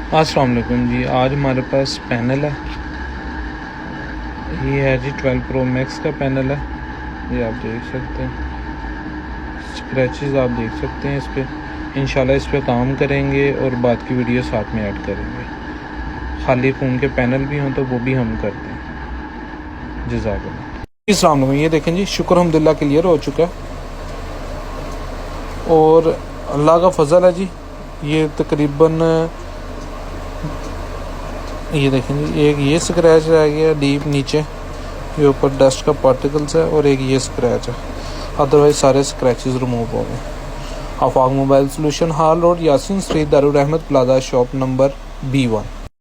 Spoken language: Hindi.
अस्सलाम वालेकुम जी। आज हमारे पास पैनल है, ये है जी 12 प्रो मैक्स का पैनल है। ये आप देख सकते हैं, स्क्रैचेस आप देख सकते हैं इस पर। इंशाल्लाह इस पर काम करेंगे और बाद की वीडियो साथ में ऐड करेंगे। खाली फ़ोन के पैनल भी हों तो वो भी हम करते हैं। जज़ाकल्लाह। अस्सलाम वालेकुम। ये देखें जी, शुक्र अल्हम्दुलिल्लाह क्लियर हो चुका है और अल्लाह का फजल है जी। ये तकरीबन ये देखें जी, एक ये स्क्रैच रह गया डीप नीचे, ये ऊपर डस्ट का पार्टिकल्स है, और एक ये स्क्रैच है। अदरवाइज सारे स्क्रैचेस रिमूव हो गए। आफाक मोबाइल सोल्यूशन, हाल रोड, यासीन स्ट्रीट, दारुल रहमत प्लाजा, शॉप नंबर B1।